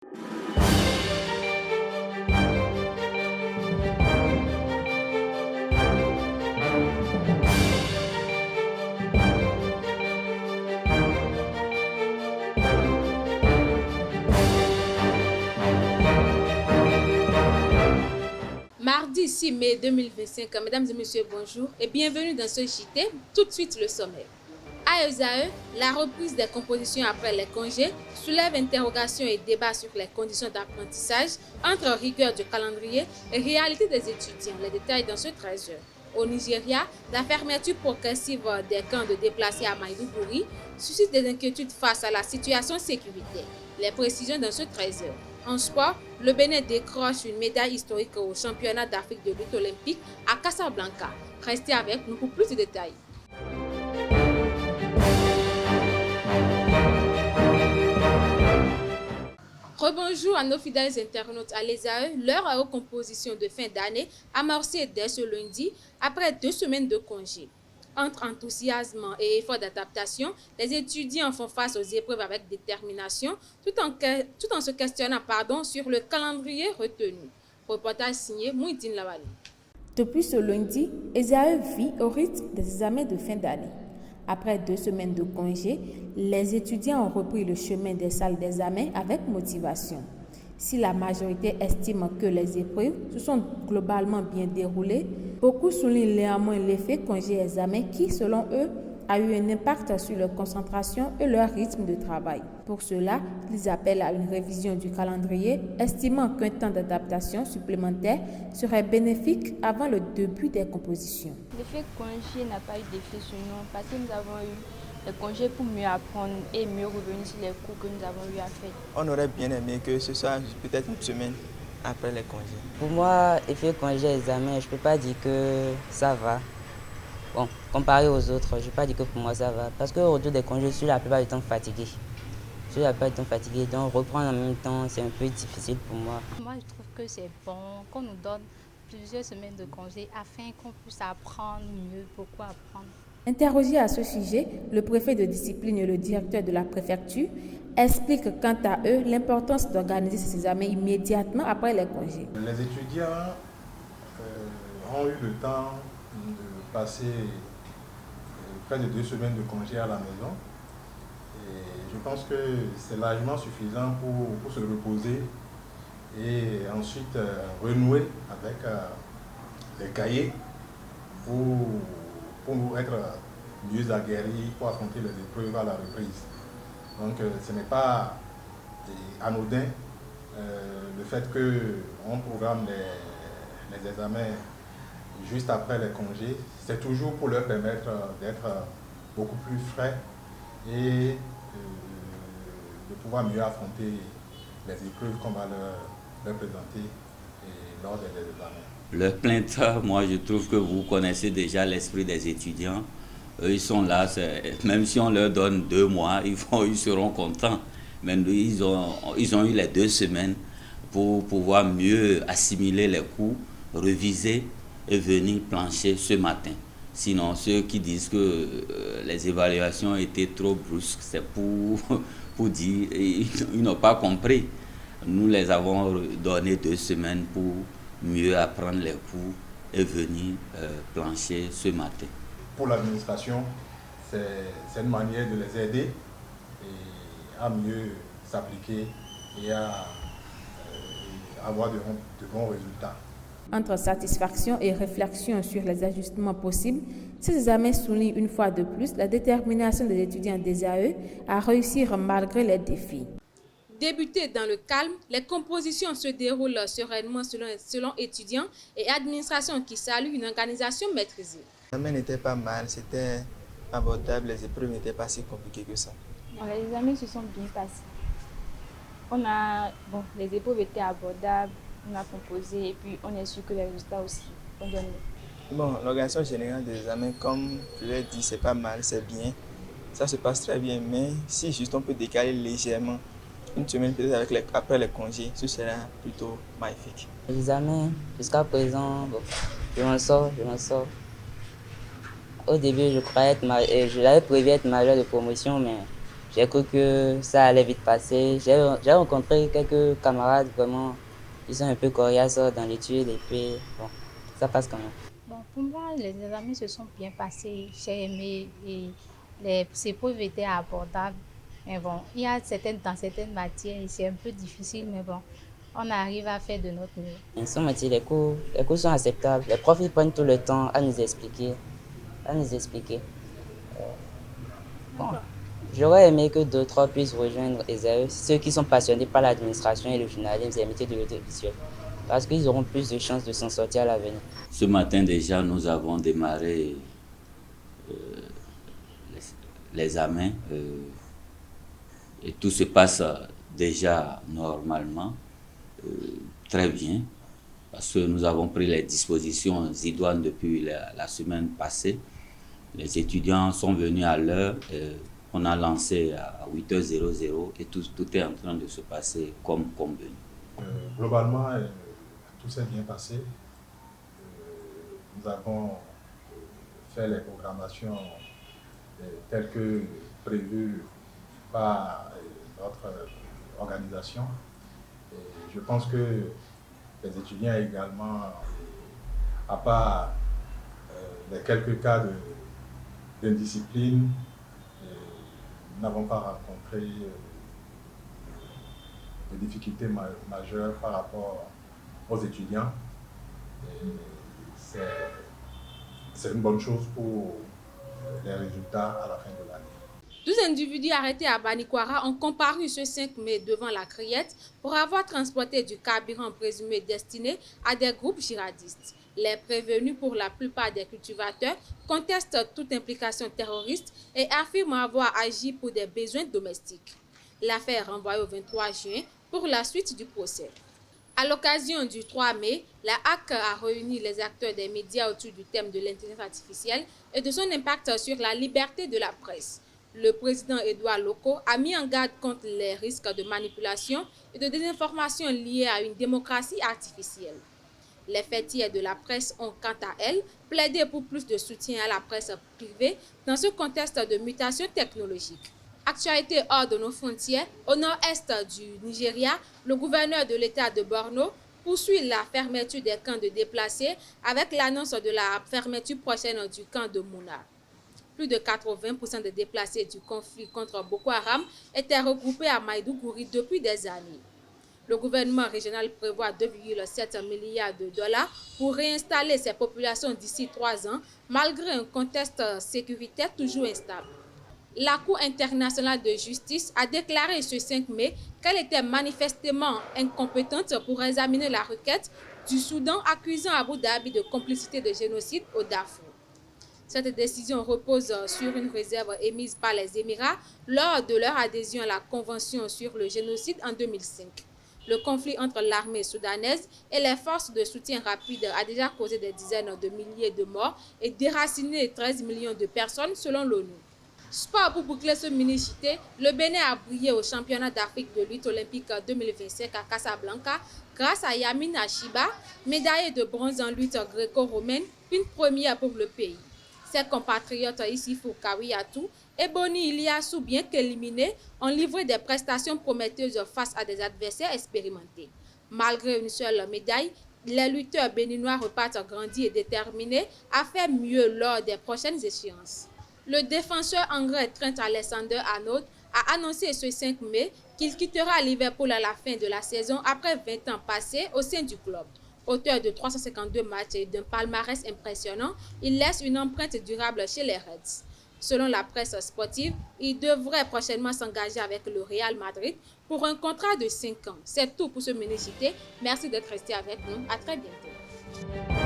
Mardi 6 mai 2025, mesdames et messieurs, bonjour et bienvenue dans ce JT. Tout de suite le sommet. À ESAE, la reprise des compositions après les congés soulève interrogations et débats sur les conditions d'apprentissage entre rigueur du calendrier et réalité des étudiants. Les détails dans ce 13h. Au Nigeria, la fermeture progressive des camps de déplacés à Maïdougouri suscite des inquiétudes face à la situation sécuritaire. Les précisions dans ce 13h. En sport, le Bénin décroche une médaille historique au championnat d'Afrique de lutte olympique à Casablanca. Restez avec nous pour plus de détails. Rebonjour à nos fidèles internautes à l'ESAE, leur recomposition de fin d'année amorcée dès ce lundi après 2 semaines de congé. Entre enthousiasme et effort d'adaptation, les étudiants font face aux épreuves avec détermination tout en se questionnant sur le calendrier retenu. Reportage signé Mouidine Lawali. Depuis ce lundi, ESAE vit au rythme des examens de fin d'année. Après 2 semaines de congé, les étudiants ont repris le chemin des salles d'examen avec motivation. Si la majorité estime que les épreuves se sont globalement bien déroulées, beaucoup soulignent néanmoins l'effet congé-examen qui, selon eux, a eu un impact sur leur concentration et leur rythme de travail. Pour cela, ils appellent à une révision du calendrier, estimant qu'un temps d'adaptation supplémentaire serait bénéfique avant le début des compositions. L'effet congé n'a pas eu d'effet sur nous parce que nous avons eu les congés pour mieux apprendre et mieux revenir sur les cours que nous avons eu à faire. On aurait bien aimé que ce soit peut-être une semaine après les congés. Pour moi, effet congé-examen, je ne peux pas dire que ça va. Bon, comparé aux autres, je ne peux pas dire que pour moi ça va. Parce qu'au retour des congés, je suis la plupart du temps fatigué. Donc reprendre en même temps, c'est un peu difficile pour moi. Moi, je trouve que c'est bon qu'on nous donne plusieurs semaines de congés afin qu'on puisse apprendre mieux, beaucoup apprendre. Interrogé à ce sujet, le préfet de discipline et le directeur de la préfecture expliquent quant à eux l'importance d'organiser ces examens immédiatement après les congés. Les étudiants ont eu le temps de passer près de 2 semaines de congé à la maison. Et je pense que c'est largement suffisant pour se reposer et ensuite renouer avec les cahiers pour être mieux aguerris pour affronter les épreuves à la reprise. Donc ce n'est pas anodin le fait qu'on programme les examens juste après les congés. C'est toujours pour leur permettre d'être beaucoup plus frais et de pouvoir mieux affronter les épreuves qu'on va leur présenter lors des examens. Leur plainte, moi je trouve que vous connaissez déjà l'esprit des étudiants. Eux, ils sont là, même si on leur donne 2 mois, ils seront contents. Mais ils ont eu les 2 semaines pour pouvoir mieux assimiler les cours, réviser et venir plancher ce matin. Sinon, ceux qui disent que les évaluations étaient trop brusques, c'est pour dire, ils n'ont pas compris. Nous les avons donné 2 semaines pour mieux apprendre les cours et venir plancher ce matin. Pour l'administration, c'est une manière de les aider à mieux s'appliquer et à avoir de bons résultats. Entre satisfaction et réflexion sur les ajustements possibles, ces examens soulignent une fois de plus la détermination des étudiants des AE à réussir malgré les défis. Débutées dans le calme, les compositions se déroulent sereinement selon étudiants et administrations qui saluent une organisation maîtrisée. L'examen n'était pas mal, c'était abordable, les épreuves n'étaient pas si compliquées que ça. Les examens se sont bien passés. Les épreuves étaient abordables, on a composé et puis on est sûr que les résultats aussi ont donné. Bon, l'organisation générale des examens, comme je l'ai dit, c'est pas mal, c'est bien. Ça se passe très bien, mais si juste on peut décaler légèrement, une semaine peut-être après les congés, ce sera plutôt magnifique. L'examen, jusqu'à présent, je m'en sors. Au début, j'avais prévu être major de promotion, mais J'ai cru que ça allait vite passer. J'ai rencontré quelques camarades vraiment, ils sont un peu coriaces dans l'étude et puis bon, ça passe quand même. Bon, pour moi, les examens se sont bien passés. J'ai aimé et ces preuves étaient abordables. Mais bon, il y a dans certaines matières, c'est un peu difficile, mais bon, on arrive à faire de notre mieux. Sans mentir, les cours sont acceptables. Les profs ils prennent tout le temps à nous expliquer. Bon, j'aurais aimé que d'autres puissent rejoindre ESAE, ceux qui sont passionnés par l'administration et le journalisme et les métiers de l'audiovisuel, parce qu'ils auront plus de chances de s'en sortir à l'avenir. Ce matin déjà, nous avons démarré l'examen et tout se passe déjà normalement, très bien, parce que nous avons pris les dispositions idoines depuis la semaine passée. Les étudiants sont venus à l'heure, on a lancé à 8h00 et tout est en train de se passer comme convenu. Globalement, tout s'est bien passé. Nous avons fait les programmations telles que prévues par notre organisation. Et je pense que les étudiants également, à part les quelques cas d'indiscipline, nous n'avons pas rencontré de difficultés majeures par rapport aux étudiants. C'est une bonne chose pour les résultats à la fin de l'année. 12 individus arrêtés à Banikwara ont comparu ce 5 mai devant la criette pour avoir transporté du carburant présumé destiné à des groupes djihadistes. Les prévenus, pour la plupart des cultivateurs, contestent toute implication terroriste et affirment avoir agi pour des besoins domestiques. L'affaire est renvoyée au 23 juin pour la suite du procès. À l'occasion du 3 mai, la HAC a réuni les acteurs des médias autour du thème de l'intelligence artificielle et de son impact sur la liberté de la presse. Le président Edouard Loko a mis en garde contre les risques de manipulation et de désinformation liés à une démocratie artificielle. Les fêtières de la presse ont, quant à elles, plaidé pour plus de soutien à la presse privée dans ce contexte de mutation technologique. Actualité hors de nos frontières, au nord-est du Nigeria, le gouverneur de l'État de Borno poursuit la fermeture des camps de déplacés avec l'annonce de la fermeture prochaine du camp de Mouna. Plus de 80% des déplacés du conflit contre Boko Haram étaient regroupés à Maïdougouri depuis des années. Le gouvernement régional prévoit 2,7 milliards de dollars pour réinstaller ces populations d'ici 3 ans, malgré un contexte sécuritaire toujours instable. La Cour internationale de justice a déclaré ce 5 mai qu'elle était manifestement incompétente pour examiner la requête du Soudan accusant Abu Dhabi de complicité de génocide au Darfour. Cette décision repose sur une réserve émise par les Émirats lors de leur adhésion à la Convention sur le génocide en 2005. Le conflit entre l'armée soudanaise et les forces de soutien rapide a déjà causé des dizaines de milliers de morts et déraciné 13 millions de personnes selon l'ONU. Sport pour boucler ce mini-JT, le Bénin a brillé au championnat d'Afrique de lutte olympique 2025 à Casablanca grâce à Yamine Ashiba, médaillée de bronze en lutte gréco-romaine, une première pour le pays. Ses compatriotes Issifou Kawiatou et Boni Iliassou, bien qu'éliminés, ont livré des prestations prometteuses face à des adversaires expérimentés. Malgré une seule médaille, les lutteurs béninois repartent grandis et déterminés à faire mieux lors des prochaines échéances. Le défenseur anglais Trent Alexander-Arnold a annoncé ce 5 mai qu'il quittera Liverpool à la fin de la saison après 20 ans passés au sein du club. Auteur de 352 matchs et d'un palmarès impressionnant, il laisse une empreinte durable chez les Reds. Selon la presse sportive, il devrait prochainement s'engager avec le Real Madrid pour un contrat de 5 ans. C'est tout pour ce mini-JT. Merci d'être resté avec nous. À très bientôt.